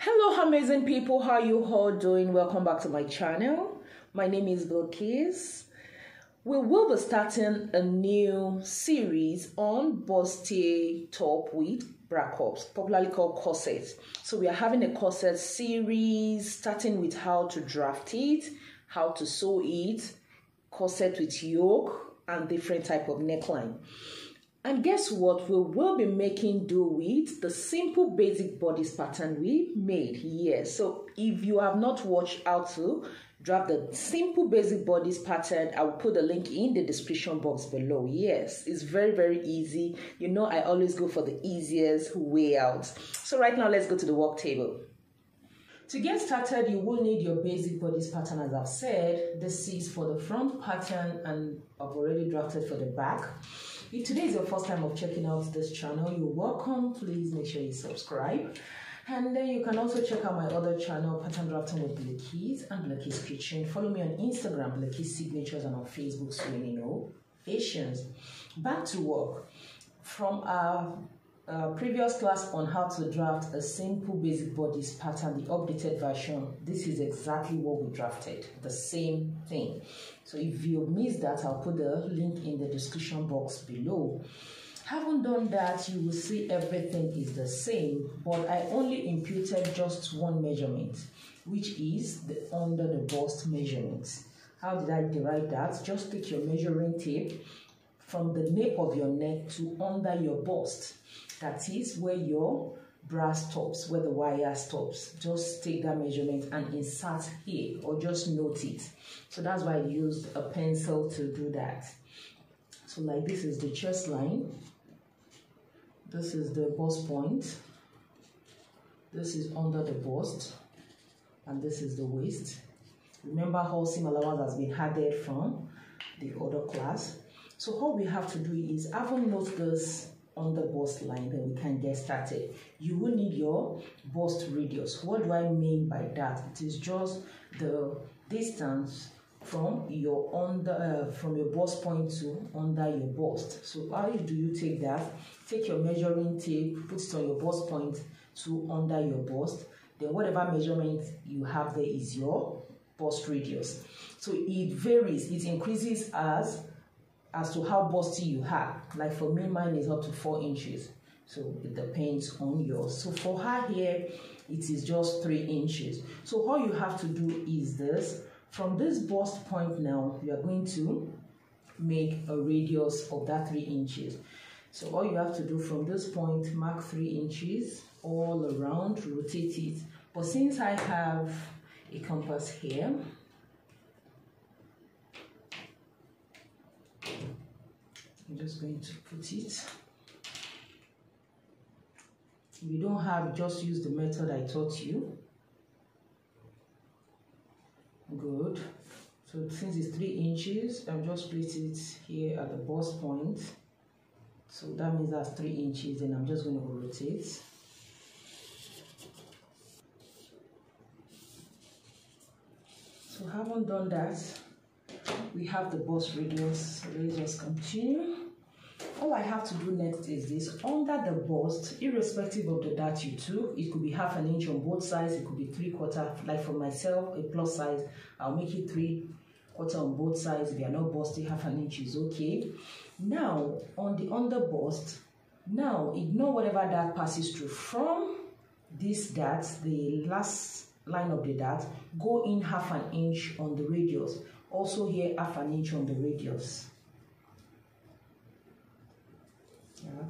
Hello amazing people, how you all doing? Welcome back to my channel. My name is Bilikis. We will be starting a new series on Bustier top with bra cups, popularly called corset. So we are having a corset series starting with how to draft it, how to sew it, corset with yoke and different type of neckline. And guess what? We will be making do with the simple basic bodice pattern we made here. So if you have not watched how to draft the simple basic bodice pattern, I will put the link in the description box below. Yes, it's very easy. You know, I always go for the easiest way out. So right now, let's go to the work table. To get started, you will need your basic bodice pattern, as I've said. This is for the front pattern and I've already drafted for the back. If today is your first time of checking out this channel, you're welcome. Please make sure you subscribe. And then you can also check out my other channel, Pattern Drafting with Bilikis and Bilikis Kitchen. Follow me on Instagram, Bilikis Signatures, and on Facebook, Swing Innovations. Back to work. From our previous class on how to draft a simple basic bodice pattern, the updated version, this is exactly what we drafted, the same thing. So if you missed that, I'll put the link in the description box below. Having done that, you will see everything is the same, but I only imputed just one measurement, which is the under the bust measurement. How did I derive that? Just take your measuring tape from the nape of your neck to under your bust. That is where your bra stops, where the wire stops. Just take that measurement and insert here, or just note it. So that's why I used a pencil to do that. So like this is the chest line. This is the bust point. This is under the bust. And this is the waist. Remember how seam allowance has been added from the other class. So all we have to do is, having noted this on the bust line, then we can get started. You will need your bust radius. What do I mean by that? It is just the distance from your from your bust point to under your bust. So how do you take that? Take your measuring tape, put it on your bust point to under your bust. Then whatever measurement you have there is your bust radius. So it varies. It increases as to how busty you have. Like for me, mine is up to 4 inches. So it depends on yours. So for her here, it is just 3 inches. So all you have to do is this. From this bust point now, you are going to make a radius of that 3 inches. So all you have to do from this point, mark 3 inches all around, rotate it. But since I have a compass here, I'm just going to put it. If you don't have, just use the method I taught you. Good. So since it's 3 inches, I'll just place it here at the bust point. So that means that's 3 inches, and I'm just going to rotate. So having done that, we have the bust radius. So let's just continue. All I have to do next is this. Under the bust, irrespective of the dart you took, it could be ½ inch on both sides, it could be 3/4. Like for myself, a plus size, I'll make it 3/4 on both sides. If you are not busty, ½ inch is okay. Now, on the under bust, now ignore whatever dart passes through. From this dart, the last line of the dart, go in ½ inch on the radius. Also here, ½ inch on the radius. Yeah.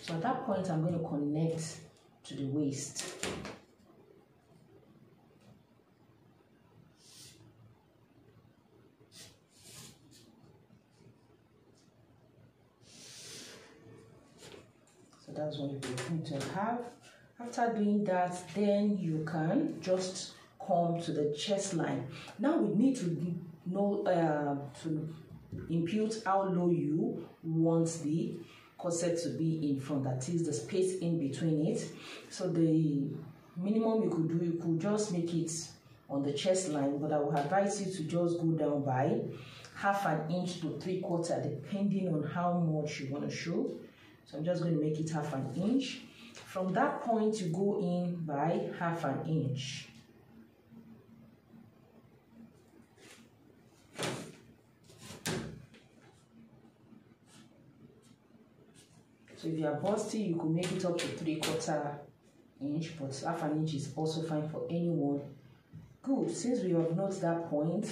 So at that point, I'm going to connect to the waist. So that's what you're going to have. After doing that, then you can just come to the chest line. Now we need to know to impute how low you want the corset to be in front, that is the space in between it. So the minimum you could do, you could just make it on the chest line, but I would advise you to just go down by ½ inch to 3/4, depending on how much you want to show. So I'm just going to make it ½ inch. From that point, you go in by half an inch. So if you are busty, you could make it up to 3/4 inch, but half an inch is also fine for anyone. Good, since we have noted that point,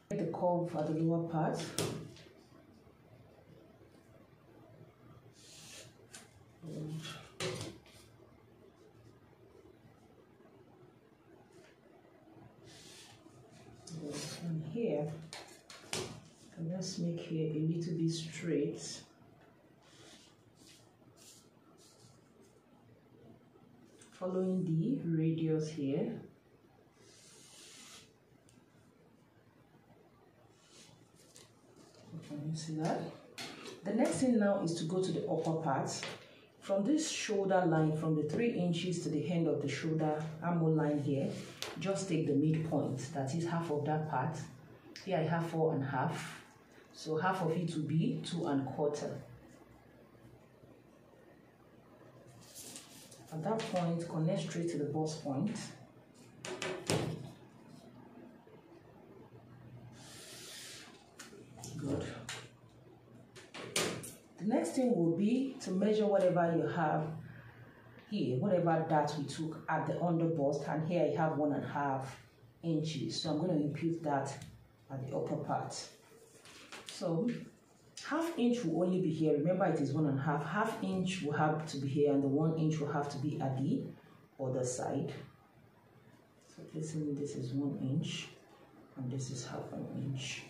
get the curve at the lower part. And here, let's make here a little bit straight. Following the radius here. Can you see that? The next thing now is to go to the upper part. From this shoulder line, from the 3 inches to the end of the shoulder armhole line here, just take the midpoint, that is half of that part. Here I have 4.5, so half of it will be 2.25. At that point, connect straight to the bust point. Good. The next thing will be to measure whatever you have here, whatever that we took at the under bust, and here I have 1.5 inches. So I'm going to impute that at the upper part. So half inch will only be here. Remember, it is 1.5. Half inch will have to be here, and the 1 inch will have to be at the other side. So placing this is 1 inch, and this is half an inch.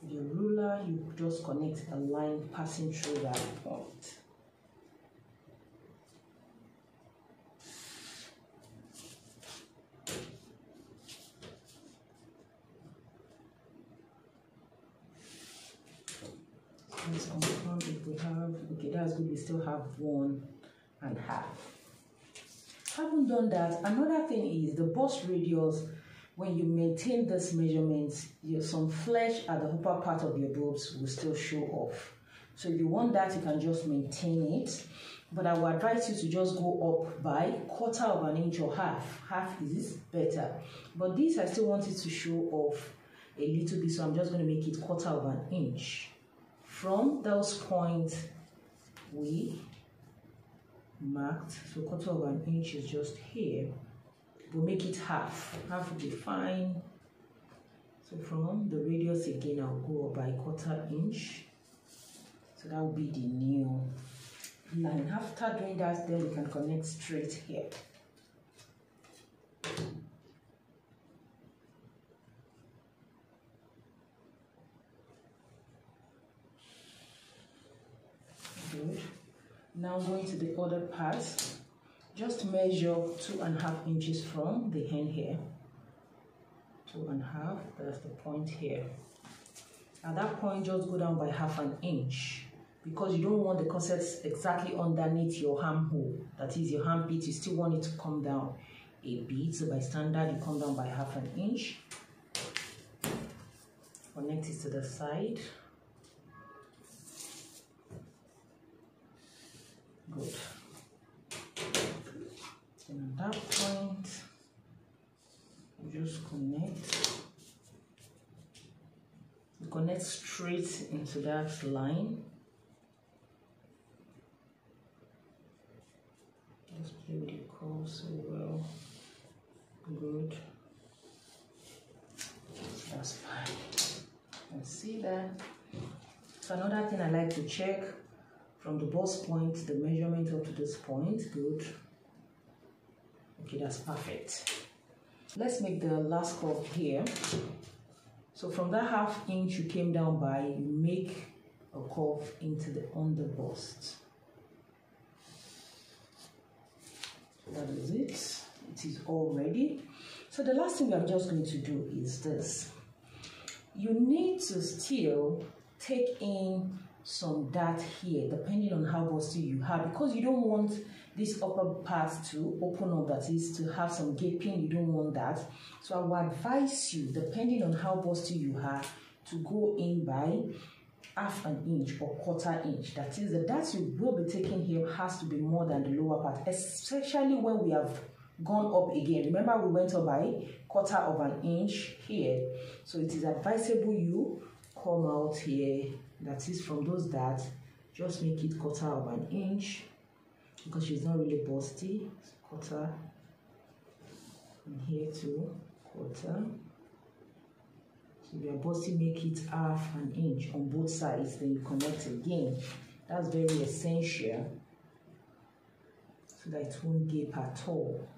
With your ruler, you just connect a line passing through that point. Let's confirm if we have, okay, that's good, we still have 1.5. Having done that, another thing is the bust radius. When you maintain this measurement, some flesh at the upper part of your boobs will still show off. So if you want that, you can just maintain it. But I would advise you to just go up by 1/4 of an inch or half. Half is better. But this, I still want it to show off a little bit, so I'm just going to make it 1/4 of an inch. From those points we marked, so 1/4 of an inch is just here. We'll make it half. Half will be fine. So from the radius again, I'll go up by 1/4 inch. So that will be the new line. After doing that, then we can connect straight here. Good. Now going to the other part. Just measure 2.5 inches from the end here. 2.5, that's the point here. At that point, just go down by half an inch, because you don't want the corset exactly underneath your armhole. That is your armpit. You still want it to come down a bit. So by standard, you come down by half an inch. Connect it to the side. Good. And at that point, you just connect. You connect straight into that line. Just play with your curve so well. Good. That's fine. And see that. So another thing I like to check, from the bust point, the measurement up to this point. Good. Okay, that's perfect. Let's make the last curve here. So from that half inch you came down by, you make a curve into the under bust. That is it. It is all ready. So the last thing we are just going to do is this. You need to still take in some dart here, depending on how busty you have, because you don't want this upper part to open up, that is to have some gaping. You don't want that. So I would advise you, depending on how busty you have, to go in by half an inch or quarter inch. That is, the dart you will be taking here has to be more than the lower part, especially when we have gone up again. Remember, we went up by quarter of an inch here, so it is advisable you come out here, that is from those darts, just make it quarter of an inch, because she's not really busty. Quarter, and here too, quarter. So if you're busty, make it half an inch on both sides, then you connect again. That's very essential, so that it won't gape at all.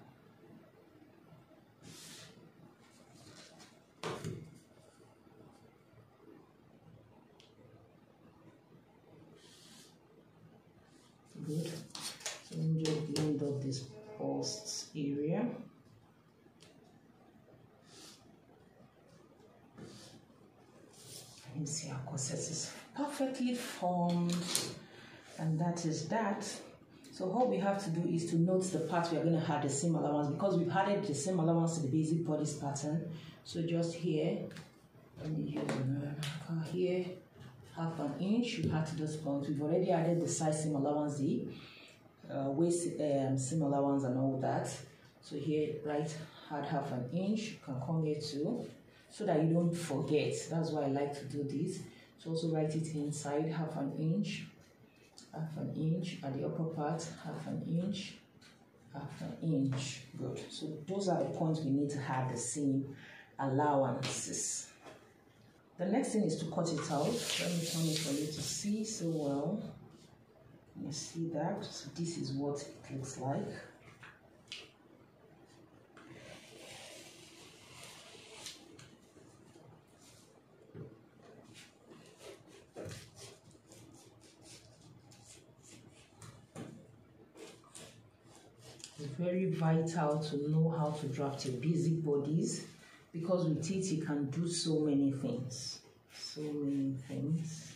Good. So let me just blend up this bust area. You see our corset is perfectly formed, and that is that. So all we have to do is to note the part we are going to add the seam allowance, because we've added the seam allowance to the basic bodice pattern. So just here, let me use another marker here, half an inch, you add to this point. We've already added the side seam allowance, the waist seam allowance and all that. So here, right, add half an inch. You can come here too, so that you don't forget. That's why I like to do this. So also write it inside, half an inch at the upper part, half an inch. Good. So those are the points we need to have the seam allowances. The next thing is to cut it out. Let me turn it for you to see so well. You see that? So this is what it looks like. It's very vital to know how to draft your basic bodies, because with it you can do so many things. So many things.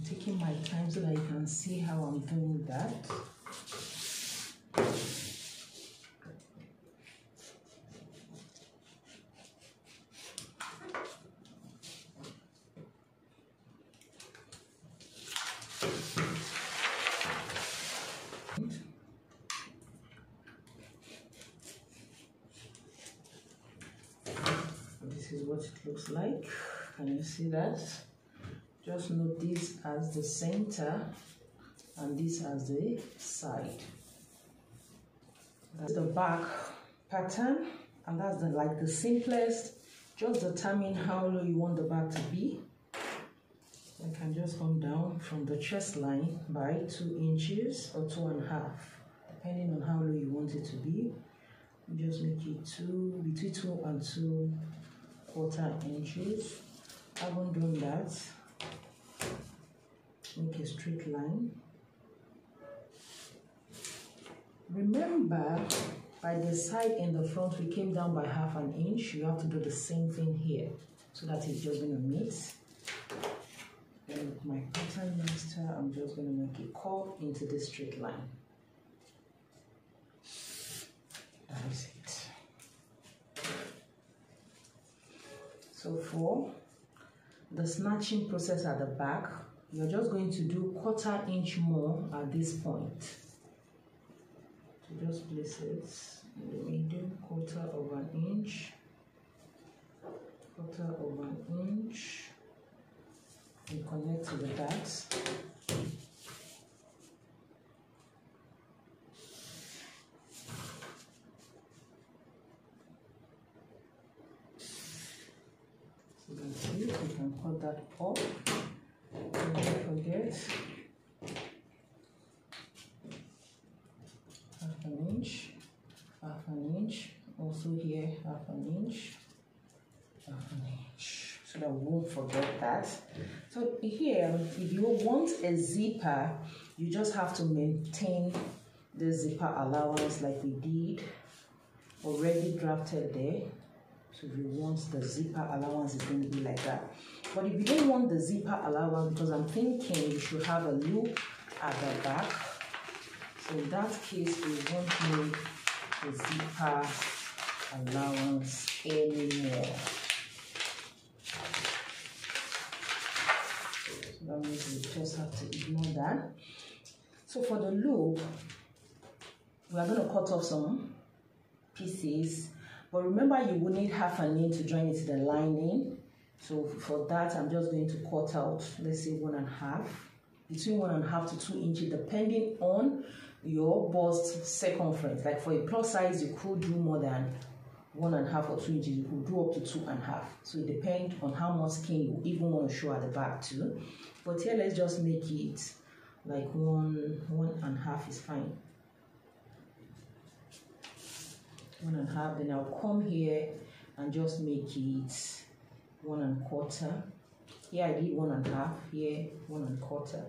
Taking my time so that you can see how I'm doing that. This is what it looks like. Can you see that? Just note this as the center and this as the side. That's the back pattern, and that's the simplest. Just determine how low you want the back to be. I can just come down from the chest line by 2 inches or 2.5, depending on how low you want it to be. You just make it between 2 and 2.25 inches. I haven't done that. Make a straight line. Remember, by the side and the front we came down by half an inch. You have to do the same thing here, so that it's just going to meet. And with my pattern master, I'm just going to make a curve into this straight line. That is it. So for the snatching process at the back, you're just going to do 1/4 inch more at this point. So just place it in the middle, 1/4 inch, 1/4 inch, and connect to the darts. So that's it. You can cut that off. Don't forget, half an inch, also here half an inch, so that we won't forget that. So here, if you want a zipper, You just have to maintain the zipper allowance like we did, already drafted there. So if you want the zipper allowance, it's going to be like that. But if you don't want the zipper allowance, because I'm thinking you should have a loop at the back. So in that case, we won't need the zipper allowance anymore. So that means we just have to ignore that. So for the loop, we are going to cut off some pieces. But remember, you will need half an inch to join it to the lining. So for that, I'm just going to cut out, let's say 1.5, between 1.5 to 2 inches, depending on your bust circumference. Like for a plus size, you could do more than 1.5 or 2 inches. You could do up to 2.5. So it depends on how much skin you even want to show at the back too. But here, let's just make it like 1.5 is fine. 1.5. Then I'll come here and just make it 1.25. Here I did 1.5. Here 1.25.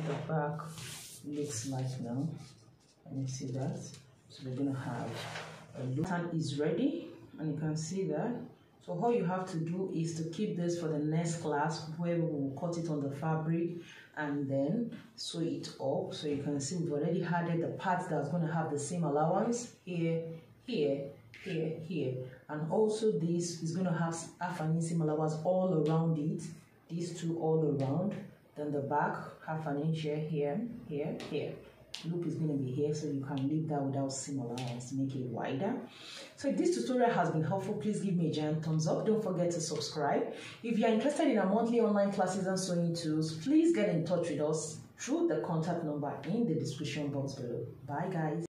The back looks like now. Can you see that? So we're gonna have a loop. Pattern is ready, and you can see that. So all you have to do is to keep this for the next class, where we will cut it on the fabric and then sew it up. So you can see we've already added the parts that's going to have the same allowance here, here, here, here, and also this is going to have half an inch seam allowance all around it. These two all around. Then the back, half an inch here, here, here, here. Loop is going to be here, so you can leave that without seam allowance to make it wider. So if this tutorial has been helpful, please give me a giant thumbs up. Don't forget to subscribe. If you are interested in our monthly online classes and sewing tools, please get in touch with us through the contact number in the description box below. Bye guys.